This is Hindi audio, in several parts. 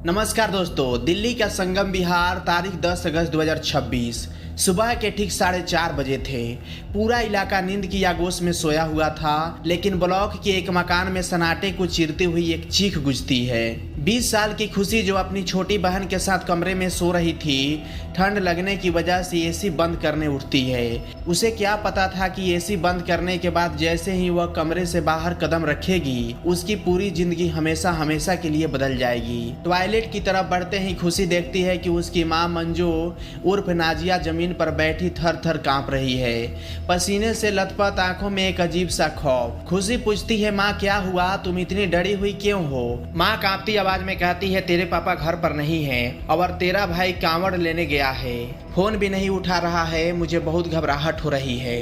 नमस्कार दोस्तों, दिल्ली का संगम विहार तारीख 10 अगस्त 2026 सुबह के ठीक 4:30 बजे थे। पूरा इलाका नींद की आगोश में सोया हुआ था, लेकिन ब्लॉक के एक मकान में सन्नाटे को चीरती हुई एक चीख गूंजती है। 20 साल की खुशी जो अपनी छोटी बहन के साथ कमरे में सो रही थी, ठंड लगने की वजह से एसी बंद करने उठती है। उसे क्या पता था कि एसी बंद करने के बाद जैसे ही वह कमरे से बाहर कदम रखेगी, उसकी पूरी जिंदगी हमेशा हमेशा के लिए बदल जाएगी। टॉयलेट की तरफ बढ़ते ही खुशी देखती है कि उसकी माँ मंजू उर्फ नाजिया जमीन पर बैठी थर थर कांप रही है, पसीने से लथपथ, आंखों में एक अजीब सा खौफ। खुशी पूछती है, माँ क्या हुआ, तुम इतनी डरी हुई क्यों हो? माँ कांपती आवाज में कहती है, तेरे पापा घर पर नहीं है और तेरा भाई कांवड़ लेने गया है, फोन भी नहीं उठा रहा है, मुझे बहुत घबराहट हो रही है।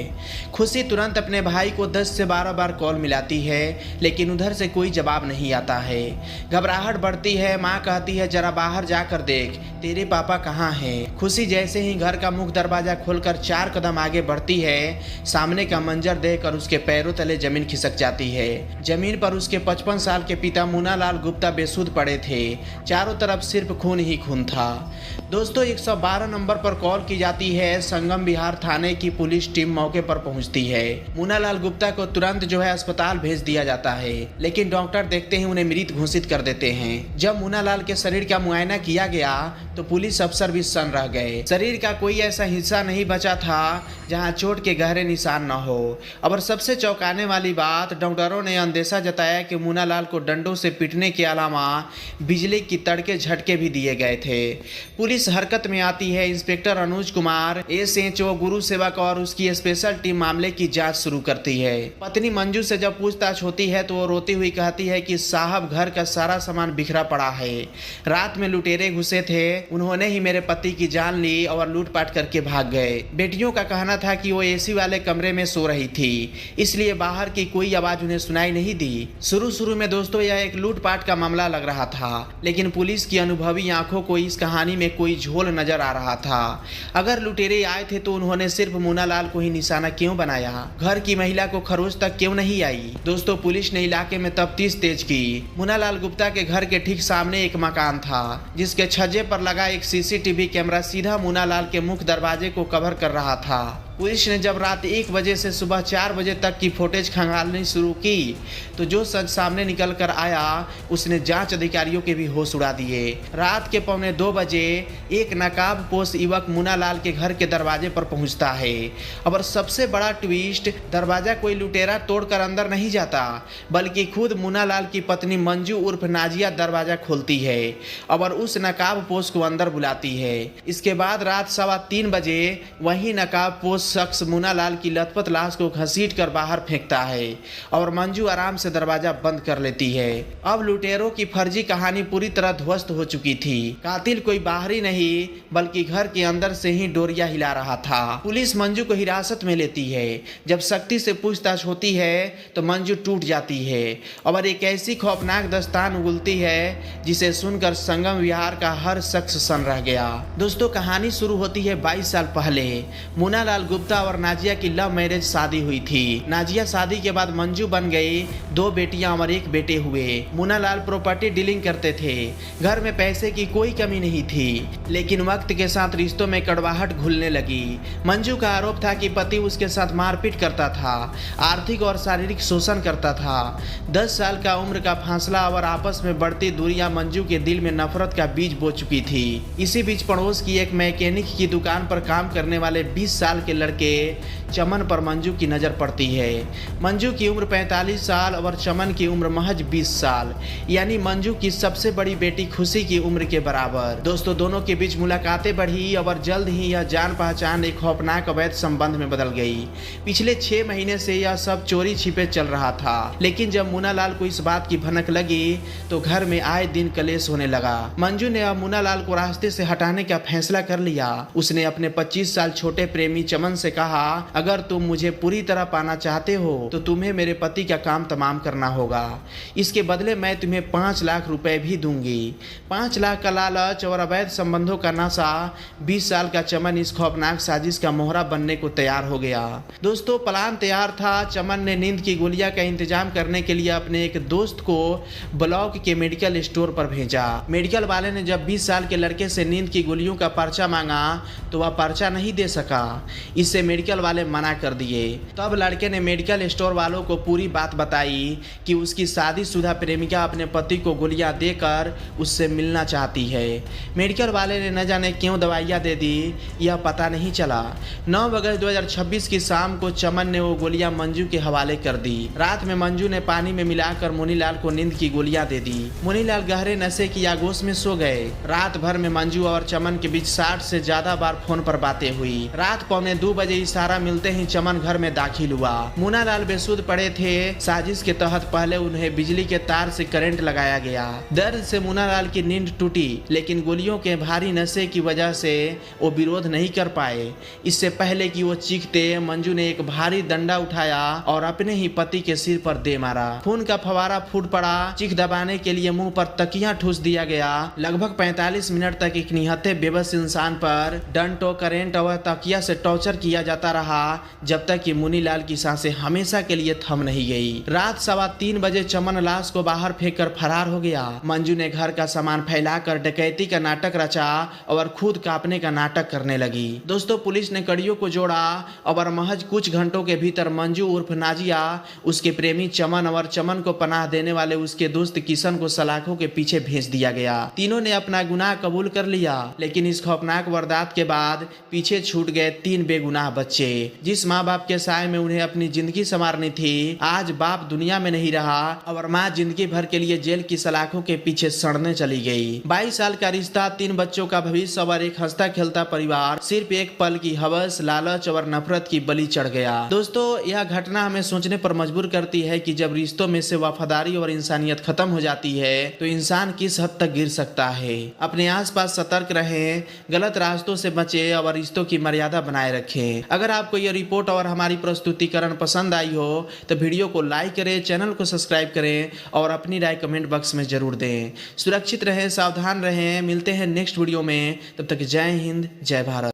खुशी तुरंत अपने भाई को 10 से 12 बार कॉल मिलाती है, लेकिन उधर से कोई जवाब नहीं आता है। घबराहट बढ़ती है। माँ कहती है, जरा बाहर जाकर देख, तेरे पापा कहाँ हैं? खुशी जैसे ही घर का मुख्य दरवाजा खोलकर 4 कदम आगे बढ़ती है, सामने का मंजर देखकर उसके पैरों तले जमीन खिसक जाती है। जमीन पर उसके 55 साल के पिता मुन्नालाल गुप्ता बेसुध पड़े थे। चारों तरफ सिर्फ खून ही खून था। दोस्तों, 112 नंबर पर कॉल की जाती है। संगम विहार थाने की पुलिस टीम मौके पर पहुंचती है। मुन्नालाल गुप्ता को तुरंत अस्पताल भेज दिया जाता है, लेकिन डॉक्टर देखते ही उन्हें मृत घोषित कर देते हैं। जब मुन्नालाल के शरीर का मुआयना किया गया तो पुलिस अफसर भी सन्न रह गए। शरीर का कोई ऐसा हिस्सा नहीं बचा था जहां चोट के गहरे निशान न हो। और सबसे चौंकाने वाली बात, डॉक्टरों ने अंदेशा जताया कि मुन्नालाल को डंडों से पीटने के अलावा बिजली की तड़के झटके भी दिए गए थे। पुलिस हरकत में आती है। इंस्पेक्टर अनुज कुमार, एसएचओ गुरु सेवक और उसकी स्पेशल टीम मामले की जांच शुरू करती है। पत्नी मंजू से जब पूछताछ होती है तो वो रोती हुई कहती है कि साहब, घर का सारा सामान बिखरा पड़ा है, रात में लुटेरे घुसे थे, उन्होंने ही मेरे पति की जान ली और लूटपाट करके भाग गए। बेटियों का कहना था कि वो एसी वाले कमरे में सो रही थी, इसलिए बाहर की कोई आवाज उन्हें सुनाई नहीं दी। शुरू में दोस्तों यह एक लूटपाट का मामला लग रहा था, लेकिन पुलिस की अनुभवी आंखों को इस कहानी में कोई झोल नजर आ रहा था। अगर लुटेरे आए थे तो उन्होंने सिर्फ मुन्नालाल को ही निशाना क्यों बनाया? घर की महिला को खरोच तक क्यों नहीं आई? दोस्तों, पुलिस ने इलाके में तफ्तीश तेज की। मुन्नालाल गुप्ता के घर के ठीक सामने एक मकान था, जिसके छज्जे पर लगा एक सीसीटीवी कैमरा सीधा मुन्नालाल के मुख्य दरवाजे को कवर कर रहा था। पुलिस ने जब रात 1 बजे से सुबह 4 बजे तक की फुटेज खंगालनी शुरू की तो जो सच सामने निकल कर आया उसने जांच अधिकारियों के भी होश उड़ा दिए। रात के 1:45 बजे एक नकाबपोश युवक मुन्नालाल के घर के दरवाजे पर पहुंचता है। और सबसे बड़ा ट्विस्ट, दरवाजा कोई लुटेरा तोड़कर अंदर नहीं जाता, बल्कि खुद मुन्नालाल की पत्नी मंजू उर्फ नाजिया दरवाजा खोलती है और उस नकाबपोश को अंदर बुलाती है। इसके बाद रात 3:15 बजे वही नकाबपोश शख्स मुन्नालाल की लथपथ लाश को घसीट कर बाहर फेंकता है और मंजू आराम से दरवाजा बंद कर लेती है। अब लुटेरों की फर्जी कहानी पूरी तरह ध्वस्त हो चुकी थी। कातिल कोई बाहरी नहीं बल्कि घर के अंदर से ही डोरिया हिला रहा था। पुलिस मंजू को हिरासत में लेती है। जब सख्ती से पूछताछ होती है तो मंजू टूट जाती है और एक ऐसी खौफनाक दास्तान उगलती है जिसे सुनकर संगम विहार का हर शख्स सन्न रह गया। दोस्तों, कहानी शुरू होती है 22 साल पहले। मुन्नालाल गुप्ता और नाजिया की लव मैरिज शादी हुई थी। नाजिया शादी के बाद मंजू बन गई। 2 बेटियां और 1 बेटे हुए। मुन्नालाल प्रॉपर्टी डीलिंग करते थे। घर में पैसे की कोई कमी नहीं थी, लेकिन वक्त के साथ रिश्तों में कड़वाहट घुलने लगी। मंजू का आरोप था कि पति उसके साथ मारपीट करता था, आर्थिक और शारीरिक शोषण करता था। 10 साल का उम्र का फासला और आपस में बढ़ती दूरियां मंजू के दिल में नफरत का बीज बो चुकी थी। इसी बीच पड़ोस की एक मैकेनिक की दुकान पर काम करने वाले 20 साल के लड़के चमन पर मंजू की नजर पड़ती है। मंजू की उम्र 45 साल और चमन की उम्र महज 20 साल, यानी मंजू की सबसे बड़ी बेटी खुशी की उम्र के बराबर। दोस्तों, दोनों के बीच मुलाकातें बढ़ी और जल्द ही यह जान पहचान एक खौफनाक अवैध संबंध में बदल गई। पिछले 6 महीने से यह सब चोरी छिपे चल रहा था, लेकिन जब मुन्नालाल को इस बात की भनक लगी तो घर में आए दिन कलेश होने लगा। मंजू ने अब मुन्नालाल को रास्ते से हटाने का फैसला कर लिया। उसने अपने 25 साल छोटे प्रेमी चमन चमन से कहा, अगर तुम मुझे पूरी तरह पाना चाहते हो तो तुम्हें मेरे पति का काम तमाम करना होगा। इसके बदले मैं तुम्हें 5 लाख रुपए भी दूंगी। 5 लाख का लालच और अवैध संबंधों का नशा 20 साल का चमन इस खौफनाक साजिश का मोहरा बनने को तैयार हो गया। दोस्तों, प्लान तैयार था। चमन ने नींद की गोलियां का इंतजाम करने के लिए अपने एक दोस्त को ब्लॉक के मेडिकल स्टोर पर भेजा। मेडिकल वाले ने जब 20 साल के लड़के से नींद की गोलियों का पर्चा मांगा तो वह पर्चा नहीं दे सका। इससे मेडिकल वाले मना कर दिए। तब लड़के ने मेडिकल स्टोर वालों को पूरी बात बताई कि उसकी शादीशुदा प्रेमिका अपने पति को गोलियां देकर उससे मिलना चाहती है। मेडिकल वाले ने न जाने क्यों दवाइयां दे दी, यह पता नहीं चला। 9 अगस्त 2026 की शाम को चमन ने वो गोलियां मंजू के हवाले कर दी। रात में मंजू ने पानी में मिलाकर मुनीलाल को नींद की गोलियां दे दी। मुनीलाल गहरे नशे की आगोश में सो गए। रात भर में मंजू और चमन के बीच 60 से ज्यादा बार फोन पर बातें हुई। रात 1:45 बजे इशारा मिलते ही चमन घर में दाखिल हुआ। मुनालाल बेसुध पड़े थे। साजिश के तहत पहले उन्हें बिजली के तार से करंट लगाया गया। दर्द से मुनालाल की नींद टूटी, लेकिन गोलियों के भारी नशे की वजह से वो विरोध नहीं कर पाए। इससे पहले कि वो चीखते, मंजू ने एक भारी डंडा उठाया और अपने ही पति के सिर पर दे मारा। खून का फवारा फूट पड़ा। चीख दबाने के लिए मुंह पर तकिया ठूस दिया गया। लगभग 45 मिनट तक एक निहत्थे बेबस इंसान पर डंटो, करंट और तकिया से टॉर्चर किया जाता रहा, जब तक कि मुनीलाल की सांसें हमेशा के लिए थम नहीं गई। रात 3:15 बजे चमन लाश को बाहर फेंककर फरार हो गया। मंजू ने घर का सामान फैलाकर डकैती का नाटक रचा और खुद कांपने का नाटक करने लगी। दोस्तों, पुलिस ने कड़ियों को जोड़ा और महज कुछ घंटों के भीतर मंजू उर्फ नाजिया, उसके प्रेमी चमन और चमन को पनाह देने वाले उसके दोस्त किशन को सलाखों के पीछे भेज दिया गया। तीनों ने अपना गुनाह कबूल कर लिया, लेकिन इस खौफनाक वारदात के बाद पीछे छूट गए 3 बेगुनाह बच्चे। जिस माँ बाप के साय में उन्हें अपनी जिंदगी संवारनी थी, आज बाप दुनिया में नहीं रहा और माँ जिंदगी भर के लिए जेल की सलाखों के पीछे सड़ने चली गई। 22 साल का रिश्ता, 3 बच्चों का भविष्य और एक हंसता खेलता परिवार सिर्फ एक पल की हवस, लालच और नफरत की बलि चढ़ गया। दोस्तों, यह घटना हमें सोचने पर मजबूर करती है कि जब रिश्तों में से वफादारी और इंसानियत खत्म हो जाती है तो इंसान किस हद तक गिर सकता है। अपने आसपास सतर्क रहें, गलत रास्तों से बचें और रिश्तों की मर्यादा बनाए रखें। अगर आपको यह रिपोर्ट और हमारी प्रस्तुतिकरण पसंद आई हो तो वीडियो को लाइक करें, चैनल को सब्सक्राइब करें और अपनी राय कमेंट बॉक्स में जरूर दें। सुरक्षित रहें, सावधान रहें। मिलते हैं नेक्स्ट वीडियो में। तब तक जय हिंद, जय भारत।